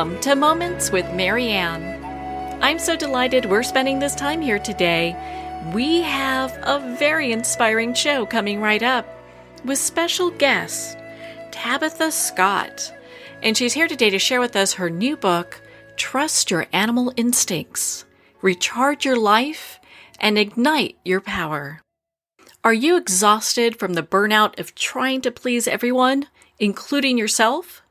Welcome to Moments with Marianne. I'm so delighted we're spending this time here today. We have a very inspiring show coming right up with special guest, Tabitha Scott. And she's here today to share with us her new book, Trust Your Animal Instincts, Recharge Your Life, and Ignite Your Power. Are you exhausted from the burnout of trying to please everyone, including yourself?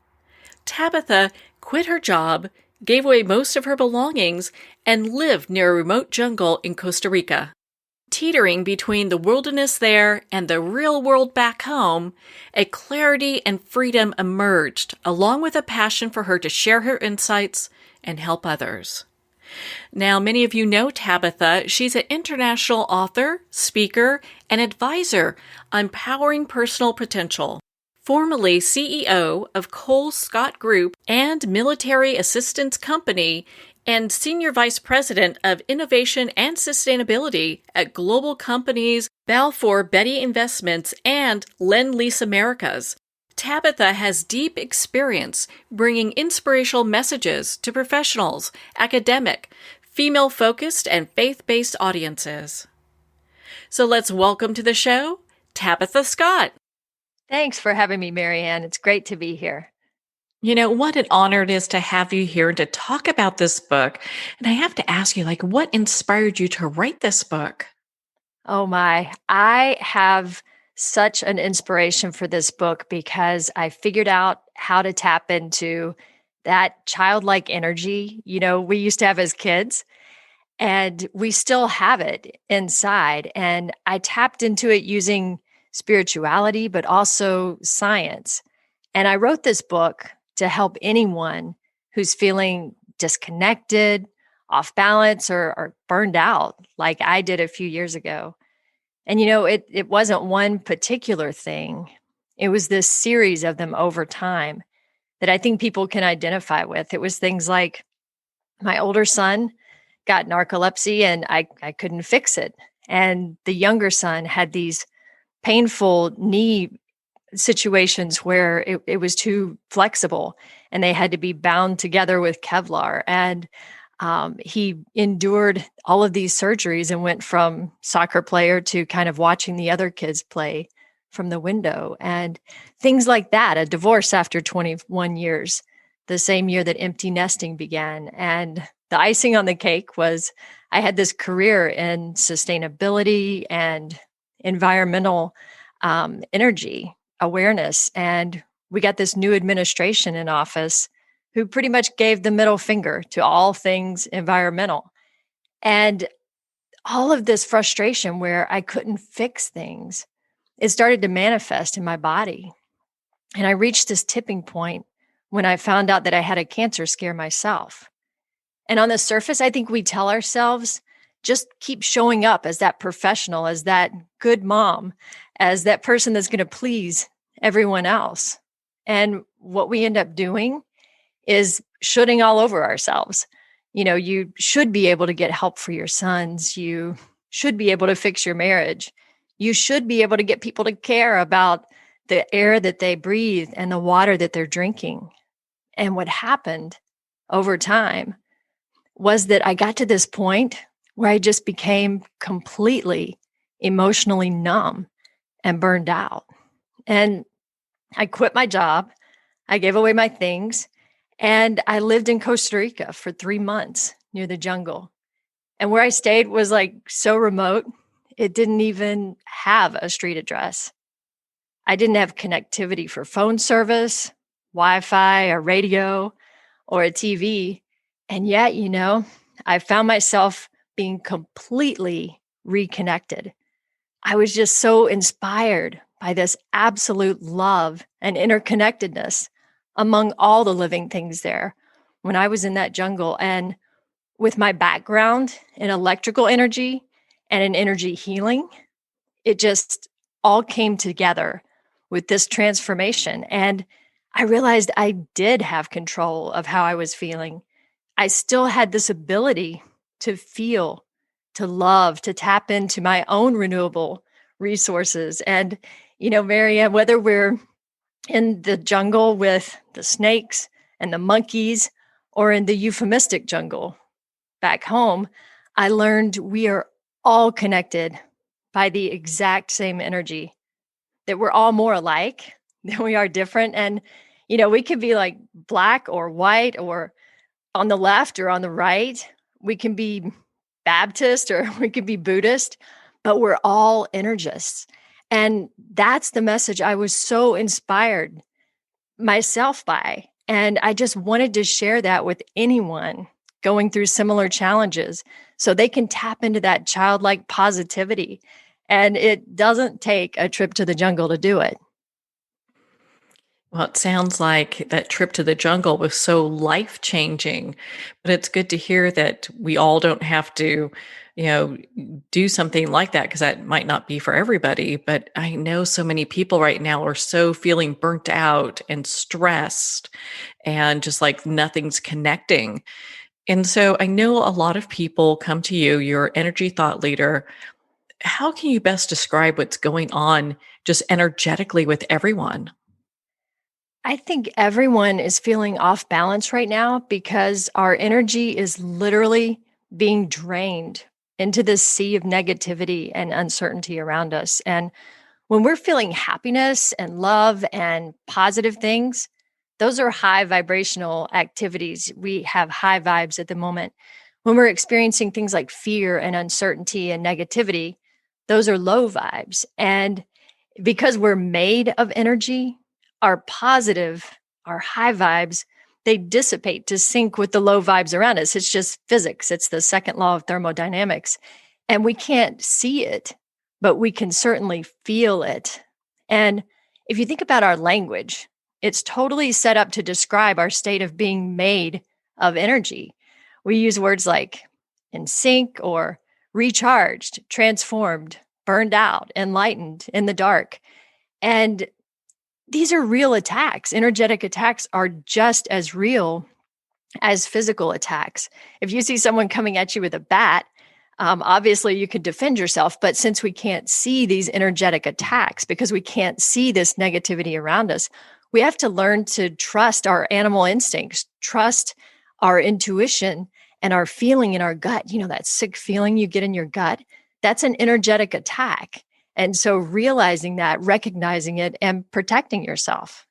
Tabitha quit her job, gave away most of her belongings, and lived near a remote jungle in Costa Rica. Teetering between the wilderness there and the real world back home, a clarity and freedom emerged, along with a passion for her to share her insights and help others. Now, many of you know Tabitha. She's an international author, speaker, and advisor on powering personal potential. Formerly CEO of Cole Scott Group and Military Assistance Company, and Senior Vice President of Innovation and Sustainability at global companies Balfour Beatty Investments and Lend-Lease Americas. Tabitha has deep experience bringing inspirational messages to professionals, academic, female-focused, and faith-based audiences. So let's welcome to the show, Tabitha Scott. Thanks for having me, Marianne. It's great to be here. You know, what an honor it is to have you here to talk about this book. And I have to ask you, what inspired you to write this book? Oh my, I have such an inspiration for this book because I figured out how to tap into that childlike energy, we used to have as kids, and we still have it inside. And I tapped into it using spirituality, but also science. And I wrote this book to help anyone who's feeling disconnected, off balance, or burned out like I did a few years ago. And, it wasn't one particular thing. It was this series of them over time that I think people can identify with. It was things like my older son got narcolepsy and I couldn't fix it. And the younger son had these painful knee situations where it was too flexible and they had to be bound together with Kevlar. And he endured all of these surgeries and went from soccer player to kind of watching the other kids play from the window and things like that. A divorce after 21 years, the same year that empty nesting began. And the icing on the cake was I had this career in sustainability and environmental energy awareness. And we got this new administration in office who pretty much gave the middle finger to all things environmental. And all of this frustration where I couldn't fix things, it started to manifest in my body. And I reached this tipping point when I found out that I had a cancer scare myself. And on the surface, I think we tell ourselves, just keep showing up as that professional, as that good mom, as that person that's going to please everyone else. And what we end up doing is shooting all over ourselves. You should be able to get help for your sons. You should be able to fix your marriage. You should be able to get people to care about the air that they breathe and the water that they're drinking. And what happened over time was that I got to this point where I just became completely emotionally numb and burned out. And I quit my job. I gave away my things. And I lived in Costa Rica for 3 months near the jungle. And where I stayed was so remote, it didn't even have a street address. I didn't have connectivity for phone service, Wi-Fi, a radio, or a TV. And yet, I found myself being completely reconnected. I was just so inspired by this absolute love and interconnectedness among all the living things there when I was in that jungle. And with my background in electrical energy and in energy healing, it just all came together with this transformation. And I realized I did have control of how I was feeling. I still had this ability to feel, to love, to tap into my own renewable resources. And, Marianne, whether we're in the jungle with the snakes and the monkeys, or in the euphemistic jungle back home, I learned we are all connected by the exact same energy, that we're all more alike than we are different. And, we could be like black or white or on the left or on the right. We can be Baptist or we could be Buddhist, but we're all energists. And that's the message I was so inspired myself by. And I just wanted to share that with anyone going through similar challenges so they can tap into that childlike positivity. And it doesn't take a trip to the jungle to do it. Well, it sounds like that trip to the jungle was so life changing, but it's good to hear that we all don't have to, you know, do something like that because that might not be for everybody. But I know so many people right now are so feeling burnt out and stressed and just like nothing's connecting. And so I know a lot of people come to you, your energy thought leader. How can you best describe what's going on just energetically with everyone? I think everyone is feeling off balance right now because our energy is literally being drained into this sea of negativity and uncertainty around us. And when we're feeling happiness and love and positive things, those are high vibrational activities. We have high vibes at the moment. When we're experiencing things like fear and uncertainty and negativity, those are low vibes. And because we're made of energy, our positive, our high vibes, they dissipate to sync with the low vibes around us. It's just physics. It's the second law of thermodynamics. And we can't see it, but we can certainly feel it. And if you think about our language, it's totally set up to describe our state of being made of energy. We use words like in sync or recharged, transformed, burned out, enlightened, in the dark. And these are real attacks. Energetic attacks are just as real as physical attacks. If you see someone coming at you with a bat, obviously you could defend yourself. But since we can't see these energetic attacks because we can't see this negativity around us, we have to learn to trust our animal instincts, trust our intuition and our feeling in our gut. You know, that sick feeling you get in your gut, that's an energetic attack. And so realizing that, recognizing it, and protecting yourself.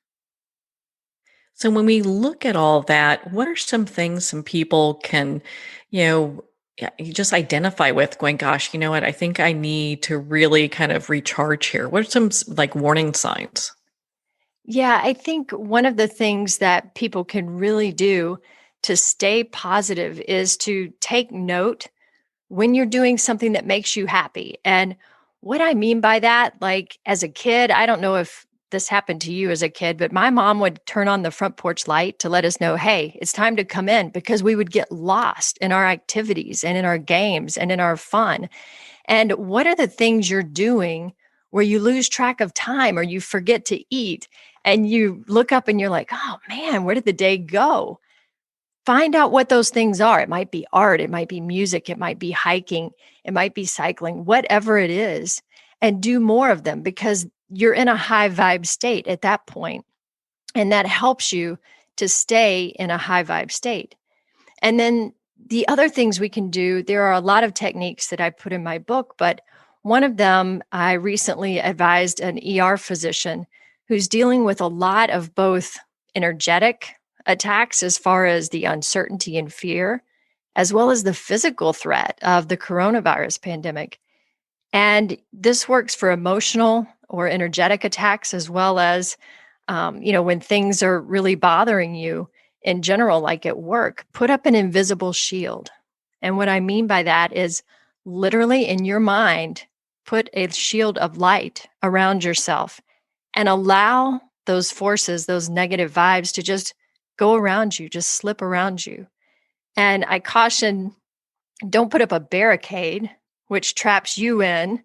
So when we look at all that, what are some things some people can, you know, you just identify with going, gosh, you know what? I think I need to really kind of recharge here. What are some like warning signs? Yeah, I think one of the things that people can really do to stay positive is to take note when you're doing something that makes you happy. And what I mean by that, like as a kid, I don't know if this happened to you as a kid, but my mom would turn on the front porch light to let us know, hey, it's time to come in, because we would get lost in our activities and in our games and in our fun. And what are the things you're doing where you lose track of time or you forget to eat and you look up and you're like, oh man, where did the day go? Find out what those things are. It might be art, it might be music, it might be hiking, it might be cycling, whatever it is, and do more of them because you're in a high vibe state at that point. And that helps you to stay in a high vibe state. And then the other things we can do, there are a lot of techniques that I put in my book, but one of them, I recently advised an ER physician who's dealing with a lot of both energetic attacks as far as the uncertainty and fear, as well as the physical threat of the coronavirus pandemic. And this works for emotional or energetic attacks, as well as, when things are really bothering you in general, like at work, put up an invisible shield. And what I mean by that is literally in your mind, put a shield of light around yourself and allow those forces, those negative vibes to just go around you, just slip around you. And I caution, don't put up a barricade, which traps you in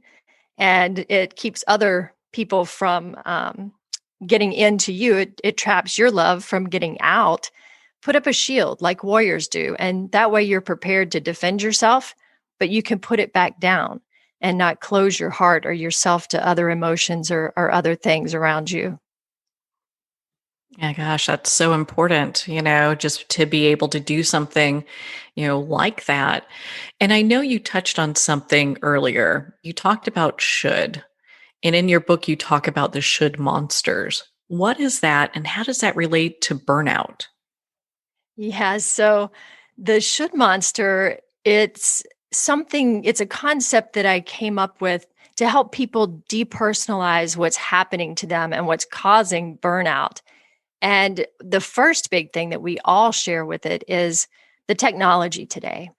and it keeps other people from getting into you. It traps your love from getting out. Put up a shield like warriors do. And that way you're prepared to defend yourself, but you can put it back down and not close your heart or yourself to other emotions or other things around you. Yeah, gosh, that's so important, just to be able to do something, like that. And I know you touched on something earlier. You talked about should. And in your book, you talk about the should monsters. What is that, and how does that relate to burnout? Yeah, so the should monster, it's a concept that I came up with to help people depersonalize what's happening to them and what's causing burnout. And the first big thing that we all share with it is the technology today.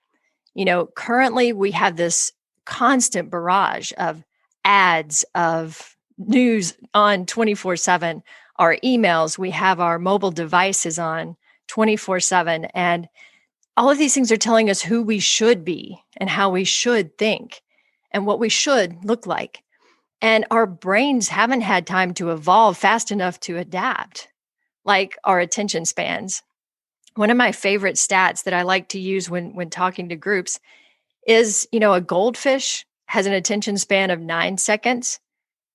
Currently we have this constant barrage of ads, of news on 24/7, our emails, we have our mobile devices on 24/7. And all of these things are telling us who we should be and how we should think and what we should look like. And our brains haven't had time to evolve fast enough to adapt, like our attention spans. One of my favorite stats that I like to use when talking to groups is, a goldfish has an attention span of 9 seconds.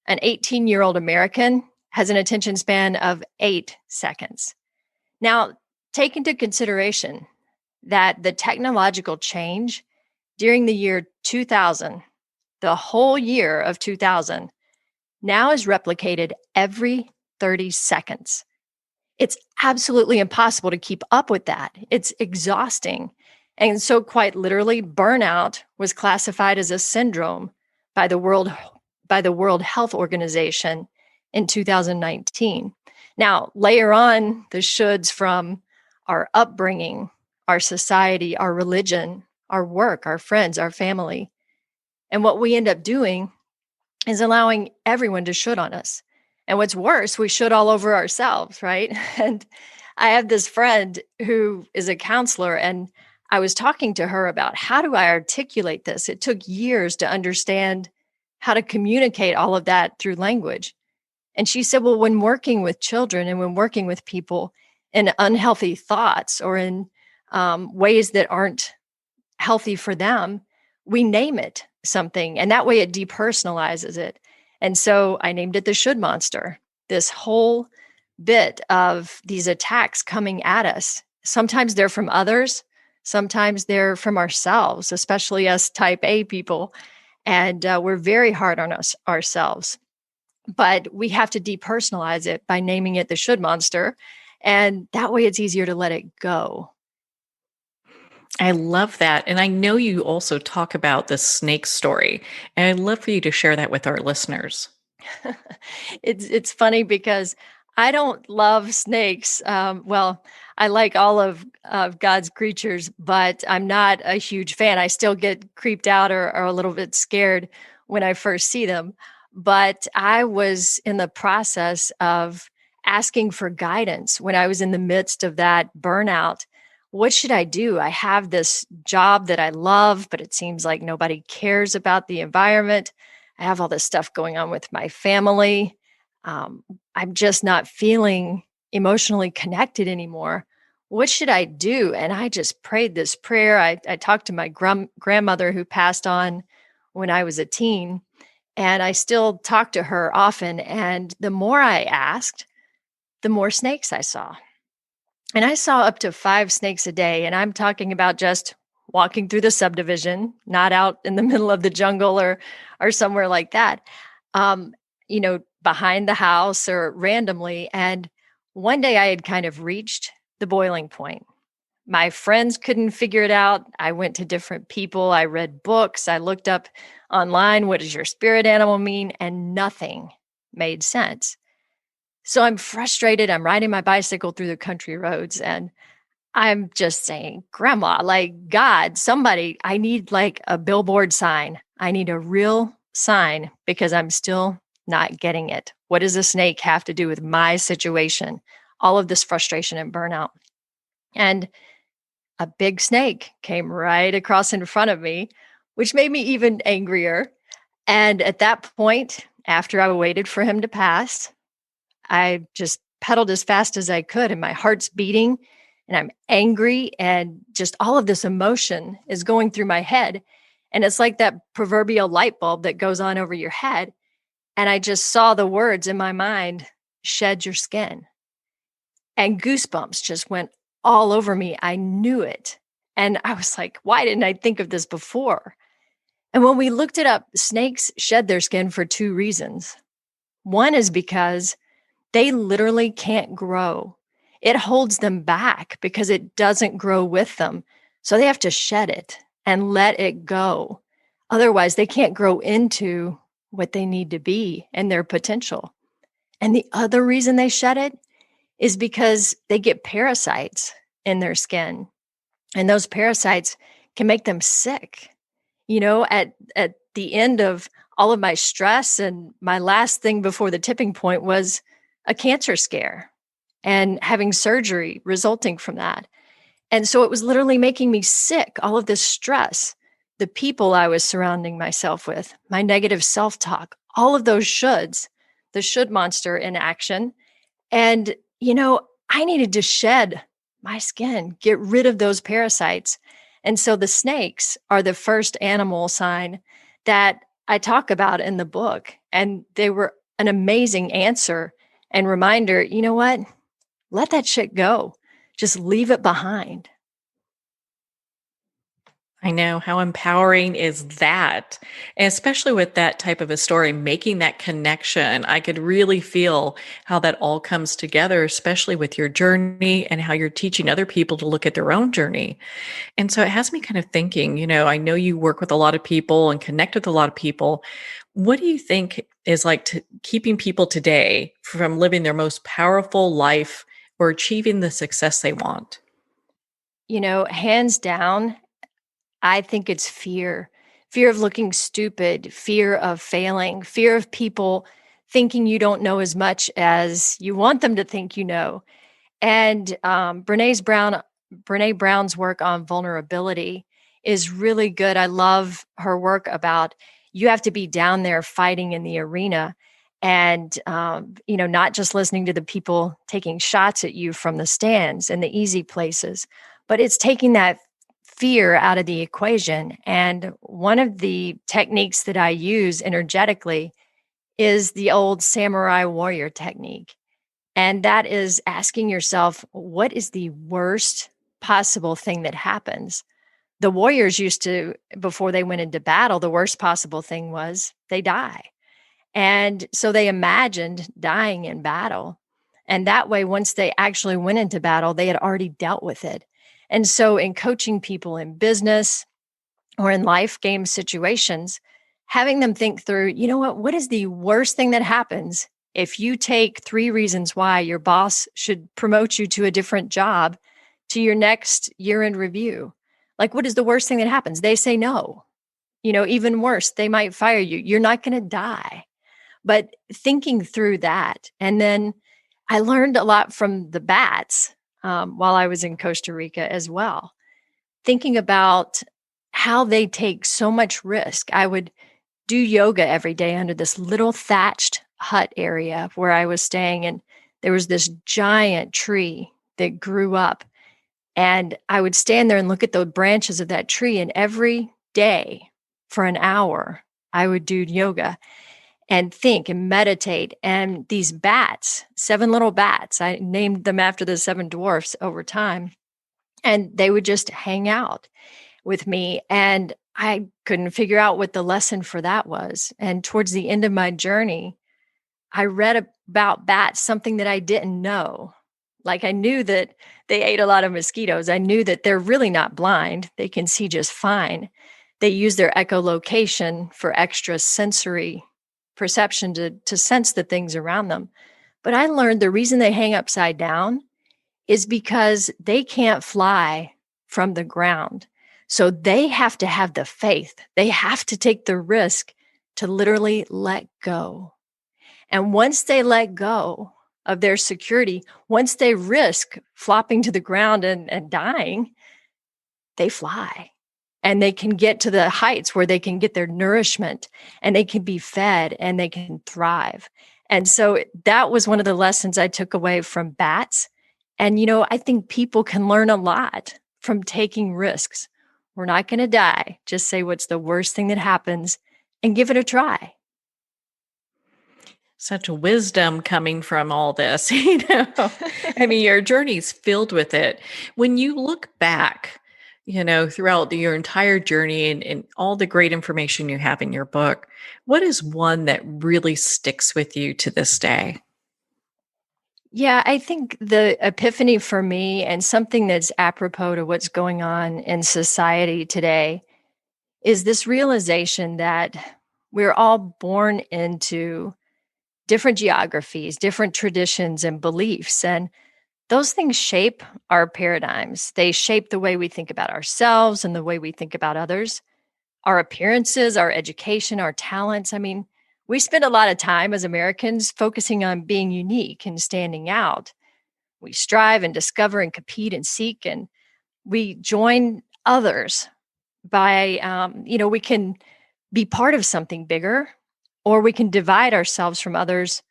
An 18-year-old American has an attention span of 8 seconds. Now, take into consideration that the technological change during the year 2000, the whole year of 2000, now is replicated every 30 seconds. It's absolutely impossible to keep up with that. It's exhausting. And so, quite literally, burnout was classified as a syndrome by the World Health Organization in 2019. Now, layer on the shoulds from our upbringing, our society, our religion, our work, our friends, our family. And what we end up doing is allowing everyone to should on us. And what's worse, we should all over ourselves, right? And I have this friend who is a counselor, and I was talking to her about how do I articulate this? It took years to understand how to communicate all of that through language. And she said, well, when working with children and when working with people in unhealthy thoughts or in ways that aren't healthy for them, we name it something. And that way it depersonalizes it. And so I named it the should monster. This whole bit of these attacks coming at us. Sometimes they're from others, sometimes they're from ourselves, especially us type A people. And we're very hard on us ourselves. But we have to depersonalize it by naming it the should monster. And that way it's easier to let it go. I love that. And I know you also talk about the snake story. And I'd love for you to share that with our listeners. It's funny because I don't love snakes. Well, I like all of God's creatures, but I'm not a huge fan. I still get creeped out or a little bit scared when I first see them. But I was in the process of asking for guidance when I was in the midst of that burnout. What should I do? I have this job that I love, but it seems like nobody cares about the environment. I have all this stuff going on with my family. I'm just not feeling emotionally connected anymore. What should I do? And I just prayed this prayer. I talked to my grandmother who passed on when I was a teen, and I still talk to her often. And the more I asked, the more snakes I saw. And I saw up to 5 snakes a day. And I'm talking about just walking through the subdivision, not out in the middle of the jungle or somewhere like that, behind the house or randomly. And one day I had kind of reached the boiling point. My friends couldn't figure it out. I went to different people. I read books. I looked up online, what does your spirit animal mean? And nothing made sense. So I'm frustrated. I'm riding my bicycle through the country roads and I'm just saying, Grandma, like God, somebody, I need like a billboard sign. I need a real sign because I'm still not getting it. What does a snake have to do with my situation? All of this frustration and burnout. And a big snake came right across in front of me, which made me even angrier. And at that point, after I waited for him to pass, I just pedaled as fast as I could, and my heart's beating, and I'm angry, and just all of this emotion is going through my head. And it's like that proverbial light bulb that goes on over your head. And I just saw the words in my mind, shed your skin. and goosebumps just went all over me. I knew it. And I was like, why didn't I think of this before? And when we looked it up, snakes shed their skin for two reasons. One is because they literally can't grow. It holds them back because it doesn't grow with them. So they have to shed it and let it go. Otherwise, they can't grow into what they need to be and their potential. And the other reason they shed it is because they get parasites in their skin. And those parasites can make them sick. At the end of all of my stress, and my last thing before the tipping point was a cancer scare and having surgery resulting from that. And so it was literally making me sick, all of this stress, the people I was surrounding myself with, my negative self-talk, all of those shoulds, the should monster in action. And, I needed to shed my skin, get rid of those parasites. And so the snakes are the first animal sign that I talk about in the book. And they were an amazing answer and reminder, you know what? Let that shit go. Just leave it behind. I know. How empowering is that? And especially with that type of a story, making that connection. I could really feel how that all comes together, especially with your journey and how you're teaching other people to look at their own journey. And so it has me kind of thinking, I know you work with a lot of people and connect with a lot of people. What do you think is like keeping people today from living their most powerful life or achieving the success they want? Hands down, I think it's fear of looking stupid, fear of failing, fear of people thinking you don't know as much as you want them to think you know. And Brene Brown's work on vulnerability is really good. I love her work about you have to be down there fighting in the arena and, not just listening to the people taking shots at you from the stands and the easy places, but it's taking that fear out of the equation. And one of the techniques that I use energetically is the old samurai warrior technique. And that is asking yourself, what is the worst possible thing that happens? The warriors used to, before they went into battle, the worst possible thing was they die. And so they imagined dying in battle. And that way, once they actually went into battle, they had already dealt with it. And so, in coaching people in business or in life game situations, having them think through, what is the worst thing that happens if you take 3 reasons why your boss should promote you to a different job to your next year in review? Like, what is the worst thing that happens? They say no. Even worse, they might fire you. You're not going to die. But thinking through that, and then I learned a lot from the bats while I was in Costa Rica as well, thinking about how they take so much risk. I would do yoga every day under this little thatched hut area where I was staying, and there was this giant tree that grew up, and I would stand there and look at the branches of that tree, and every day for an hour, I would do yoga and think and meditate. And these bats, 7 little bats, I named them after the 7 dwarfs over time, and they would just hang out with me. And I couldn't figure out what the lesson for that was. And towards the end of my journey, I read about bats, something that I didn't know. Like, I knew that they ate a lot of mosquitoes. I knew that they're really not blind. They can see just fine. They use their echolocation for extra sensory perception to sense the things around them. But I learned the reason they hang upside down is because they can't fly from the ground. So they have to have the faith. They have to take the risk to literally let go. And once they let go of their security, once they risk flopping to the ground and dying, they fly. And they can get to the heights where they can get their nourishment and they can be fed and they can thrive. And so that was one of the lessons I took away from bats. And, I think people can learn a lot from taking risks. We're not going to die. Just say what's the worst thing that happens and give it a try. Such wisdom coming from all this, you know. I mean, your journey's filled with it. When you look back, throughout your entire journey and all the great information you have in your book, what is one that really sticks with you to this day? Yeah, I think the epiphany for me and something that's apropos to what's going on in society today is this realization that we're all born into different geographies, different traditions and beliefs. And those things shape our paradigms. They shape the way we think about ourselves and the way we think about others, our appearances, our education, our talents. I mean, we spend a lot of time as Americans focusing on being unique and standing out. We strive and discover and compete and seek, and we join others by, we can be part of something bigger, or we can divide ourselves from others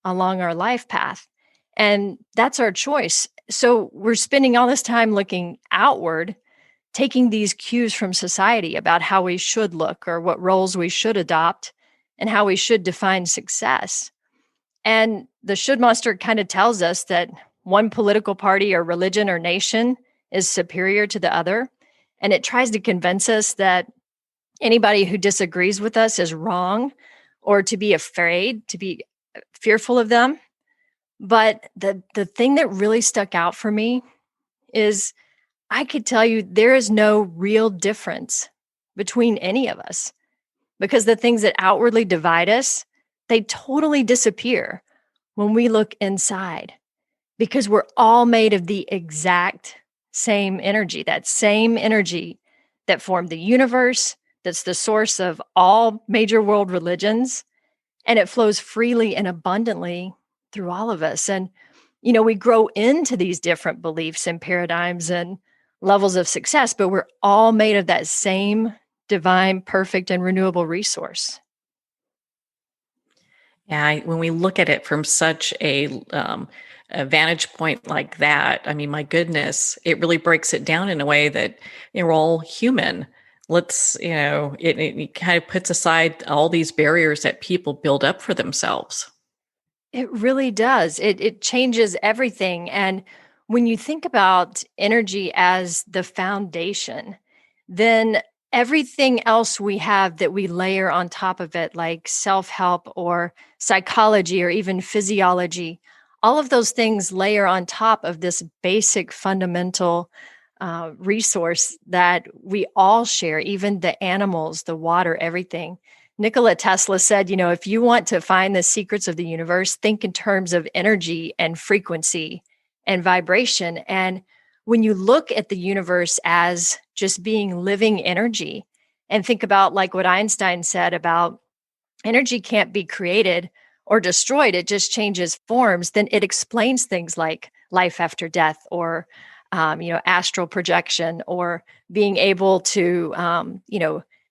along our life path. And that's our choice. So we're spending all this time looking outward, taking these cues from society about how we should look or what roles we should adopt and how we should define success. And the should monster kind of tells us that one political party or religion or nation is superior to the other. And it tries to convince us that anybody who disagrees with us is wrong or to be afraid, to be fearful of them. But the thing that really stuck out for me is I could tell you there is no real difference between any of us because the things that outwardly divide us, they totally disappear when we look inside because we're all made of the exact same energy, that same energy that formed the universe, that's the source of all major world religions, and it flows freely and abundantly through all of us. And, we grow into these different beliefs and paradigms and levels of success, but we're all made of that same divine, perfect, and renewable resource. Yeah, when we look at it from such a vantage point like that, I mean, my goodness, it really breaks it down in a way that we're all human. Let's, it kind of puts aside all these barriers that people build up for themselves. It really does. It changes everything. And when you think about energy as the foundation, then everything else we have that we layer on top of it, like self help or psychology or even physiology, all of those things layer on top of this basic fundamental resource that we all share, even the animals, the water, everything. Nikola Tesla said, if you want to find the secrets of the universe, think in terms of energy and frequency and vibration. And when you look at the universe as just being living energy and think about like what Einstein said about energy can't be created or destroyed, it just changes forms, then it explains things like life after death or, astral projection or being able to,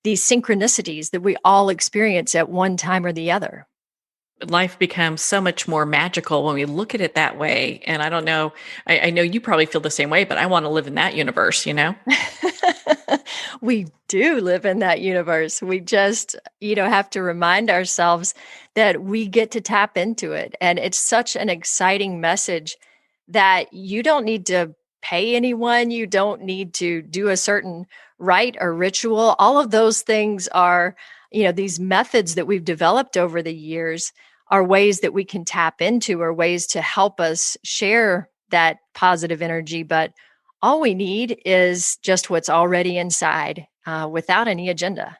these synchronicities that we all experience at one time or the other. Life becomes so much more magical when we look at it that way. And I don't know, I know you probably feel the same way, but I want to live in that universe. We do live in that universe. We just, have to remind ourselves that we get to tap into it. And it's such an exciting message that you don't need to pay anyone. You don't need to do a certain rite or ritual. All of those things are, these methods that we've developed over the years are ways that we can tap into or ways to help us share that positive energy. But all we need is just what's already inside without any agenda.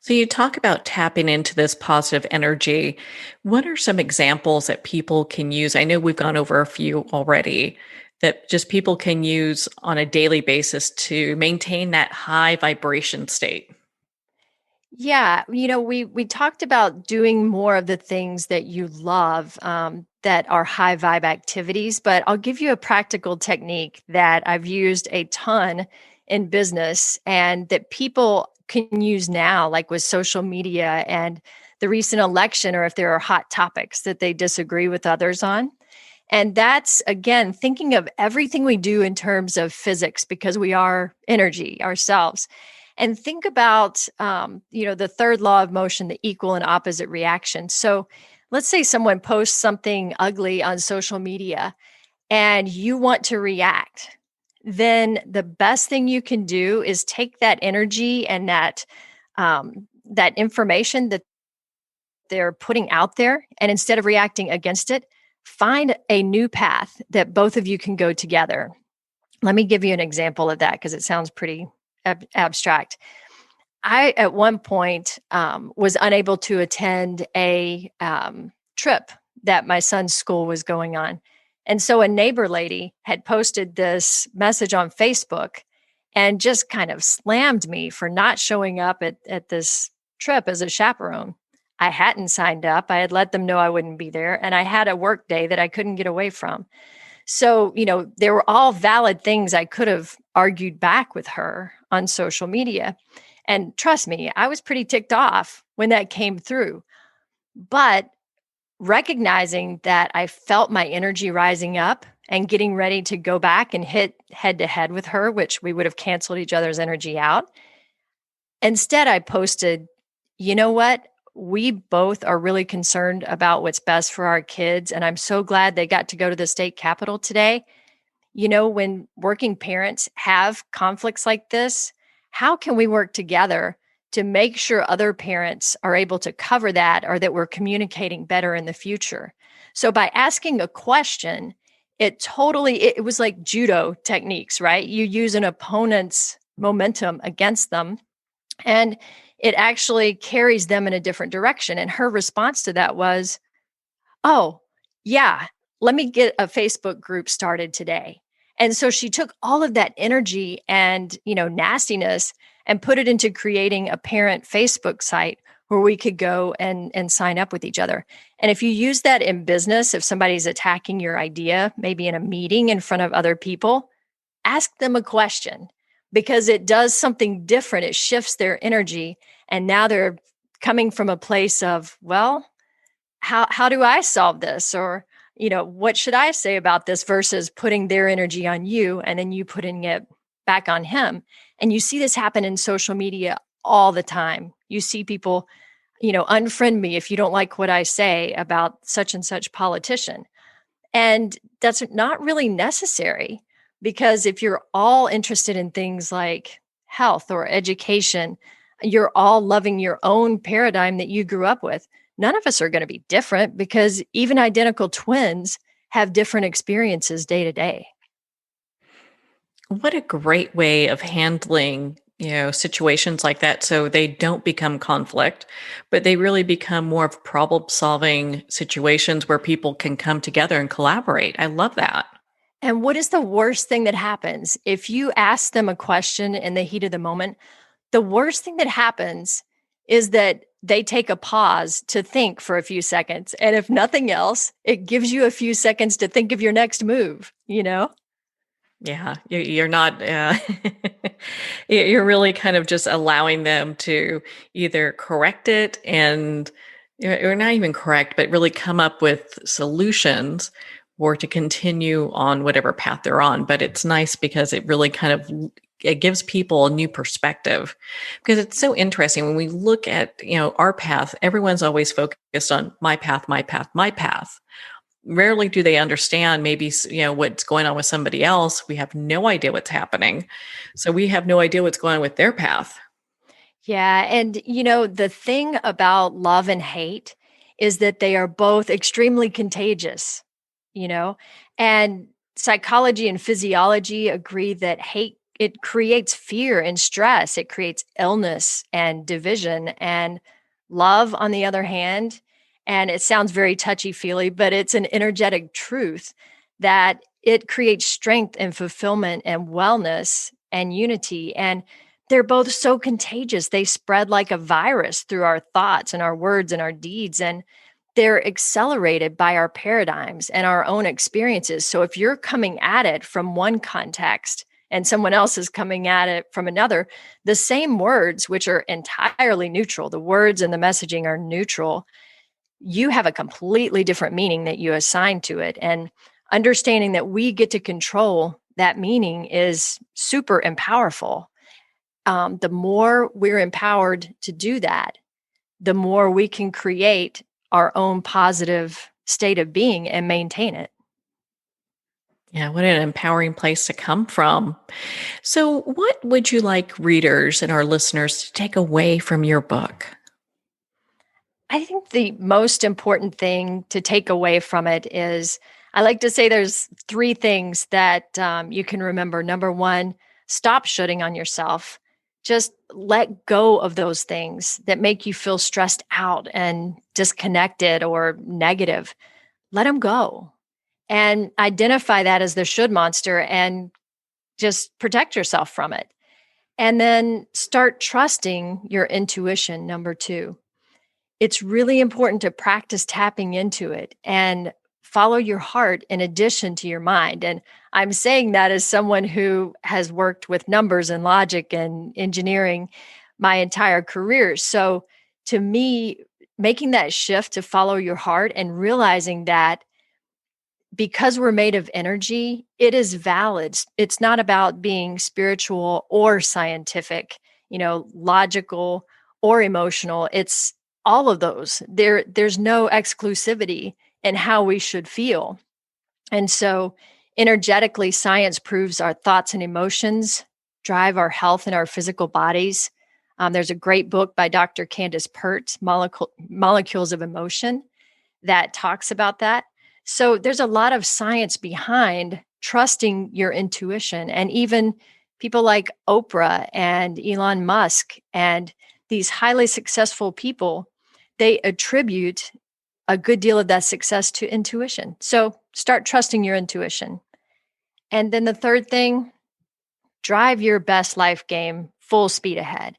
So you talk about tapping into this positive energy. What are some examples that people can use? I know we've gone over a few already that just people can use on a daily basis to maintain that high vibration state. Yeah, we talked about doing more of the things that you love that are high vibe activities, but I'll give you a practical technique that I've used a ton in business and that people can use now, like with social media and the recent election, or if there are hot topics that they disagree with others on. And that's, again, thinking of everything we do in terms of physics because we are energy ourselves. And think about, the third law of motion, the equal and opposite reaction. So let's say someone posts something ugly on social media and you want to react. Then the best thing you can do is take that energy and that information that they're putting out there, and instead of reacting against it, find a new path that both of you can go together. Let me give you an example of that because it sounds pretty abstract. I, at one point, was unable to attend a trip that my son's school was going on. And so a neighbor lady had posted this message on Facebook and just kind of slammed me for not showing up at this trip as a chaperone. I hadn't signed up. I had let them know I wouldn't be there. And I had a work day that I couldn't get away from. So, there were all valid things I could have argued back with her on social media. And trust me, I was pretty ticked off when that came through. But recognizing that I felt my energy rising up and getting ready to go back and hit head to head with her, which we would have canceled each other's energy out. Instead, I posted, you know what? We both are really concerned about what's best for our kids. And I'm so glad they got to go to the state capitol today. When working parents have conflicts like this, how can we work together to make sure other parents are able to cover that, or that we're communicating better in the future? So by asking a question, it was like judo techniques, right? You use an opponent's momentum against them, and it actually carries them in a different direction. And her response to that was, oh, yeah, let me get a Facebook group started today. And so she took all of that energy and, nastiness and put it into creating a parent Facebook site where we could go and sign up with each other. And if you use that in business, if somebody's attacking your idea, maybe in a meeting in front of other people, ask them a question, because it does something different. It shifts their energy. And now they're coming from a place of, well, how do I solve this? Or, what should I say about this, versus putting their energy on you and then you putting it back on him. And you see this happen in social media all the time. You see people, unfriend me if you don't like what I say about such and such politician. And that's not really necessary, because if you're all interested in things like health or education, you're all loving your own paradigm that you grew up with. None of us are going to be different, because even identical twins have different experiences day to day. What a great way of handling, situations like that, so they don't become conflict, but they really become more of problem-solving situations where people can come together and collaborate. I love that. And what is the worst thing that happens? If you ask them a question in the heat of the moment, the worst thing that happens is that they take a pause to think for a few seconds. And if nothing else, it gives you a few seconds to think of your next move, Yeah, you're not, you're really kind of just allowing them to either correct it and, or not even correct, but really come up with solutions, or to continue on whatever path they're on. But it's nice because it really kind of, it gives people a new perspective, because it's so interesting when we look at, our path. Everyone's always focused on my path, my path, my path. Rarely do they understand maybe, what's going on with somebody else. We have no idea what's happening. So we have no idea what's going on with their path. Yeah. And, the thing about love and hate is that they are both extremely contagious, you know, and psychology and physiology agree that hate, it creates fear and stress. It creates illness and division. And love, on the other hand, and it sounds very touchy feely, but it's an energetic truth that it creates strength and fulfillment and wellness and unity. And they're both so contagious. They spread like a virus through our thoughts and our words and our deeds. And they're accelerated by our paradigms and our own experiences. So if you're coming at it from one context and someone else is coming at it from another, the same words, which are entirely neutral, the words and the messaging are neutral, you have a completely different meaning that you assign to it. And understanding that we get to control that meaning is super and powerful. the more we're empowered to do that, the more we can create our own positive state of being and maintain it. Yeah, what an empowering place to come from. So, what would you like readers and our listeners to take away from your book? I think the most important thing to take away from it is I like to say there's three things that you can remember. Number one, stop shooting on yourself. Just let go of those things that make you feel stressed out and disconnected or negative. Let them go and identify that as the should monster and just protect yourself from it. And then start trusting your intuition. Number two, it's really important to practice tapping into it and follow your heart in addition to your mind. And I'm saying that as someone who has worked with numbers and logic and engineering my entire career. So to me, making that shift to follow your heart and realizing that because we're made of energy, it is valid. It's not about being spiritual or scientific, logical or emotional. It's all of those. There's no exclusivity in how we should feel. And so energetically, science proves our thoughts and emotions drive our health in our physical bodies. There's a great book by Dr. Candace Pert, Molecules of Emotion, that talks about that. So there's a lot of science behind trusting your intuition. And even people like Oprah and Elon Musk and these highly successful people, they attribute a good deal of that success to intuition. So start trusting your intuition. And then the third thing, drive your best life game full speed ahead.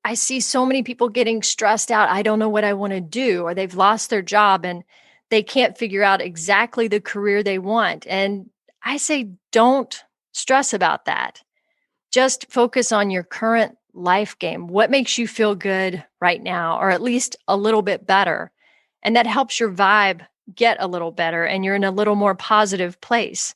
I see so many people getting stressed out. I don't know what I want to do, or they've lost their job and they can't figure out exactly the career they want. And I say, don't stress about that. Just focus on your current life game. What makes you feel good right now, or at least a little bit better? And that helps your vibe get a little better and you're in a little more positive place.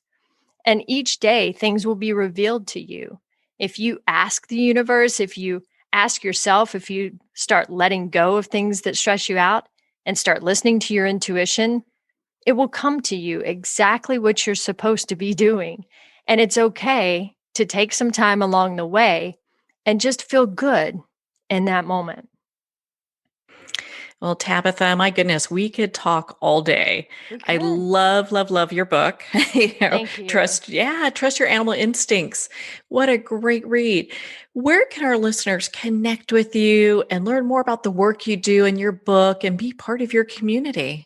And each day, things will be revealed to you. If you ask the universe, if you ask yourself, if you start letting go of things that stress you out and start listening to your intuition, it will come to you exactly what you're supposed to be doing. And it's okay to take some time along the way and just feel good in that moment. Well, Tabitha, my goodness, we could talk all day. I love, love, love your book. Thank you. Trust your animal instincts. What a great read. Where can our listeners connect with you and learn more about the work you do in your book and be part of your community?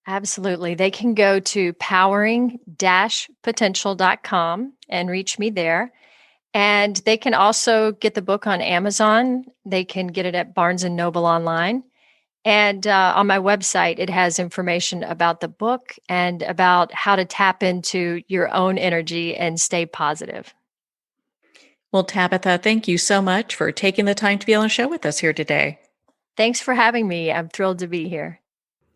Absolutely. They can go to powering-potential.com and reach me there. And they can also get the book on Amazon. They can get it at Barnes & Noble online. And on my website, it has information about the book and about how to tap into your own energy and stay positive. Well, Tabitha, thank you so much for taking the time to be on the show with us here today. Thanks for having me. I'm thrilled to be here.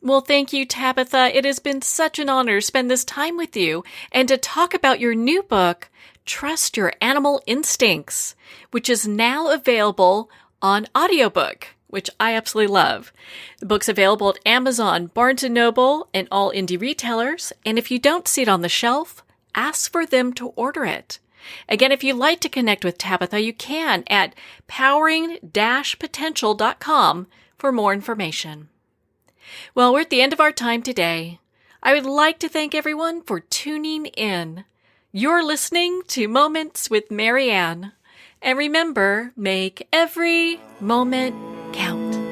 Well, thank you, Tabitha. It has been such an honor to spend this time with you and to talk about your new book, Trust Your Animal Instincts, which is now available on audiobook, which I absolutely love. The book's available at Amazon, Barnes & Noble, and all indie retailers. And if you don't see it on the shelf, ask for them to order it. Again, if you'd like to connect with Tabitha, you can at powering-potential.com for more information. Well, we're at the end of our time today. I would like to thank everyone for tuning in. You're listening to Moments with Marianne. And remember, make every moment count.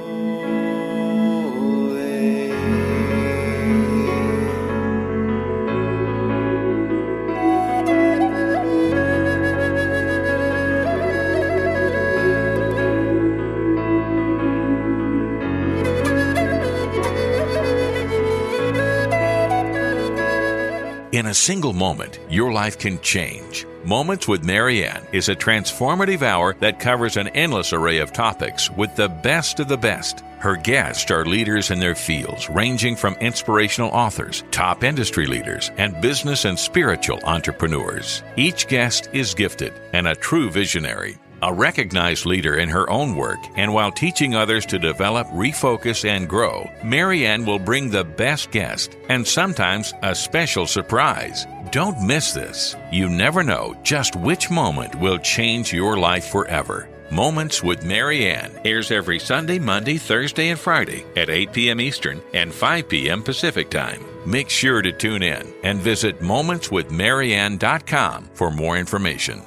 In a single moment, your life can change. Moments with Marianne is a transformative hour that covers an endless array of topics with the best of the best. Her guests are leaders in their fields, ranging from inspirational authors, top industry leaders, and business and spiritual entrepreneurs. Each guest is gifted and a true visionary. A recognized leader in her own work, and while teaching others to develop, refocus, and grow, Marianne will bring the best guest and sometimes a special surprise. Don't miss this. You never know just which moment will change your life forever. Moments with Marianne airs every Sunday, Monday, Thursday, and Friday at 8 p.m. Eastern and 5 p.m. Pacific Time. Make sure to tune in and visit momentswithmarianne.com for more information.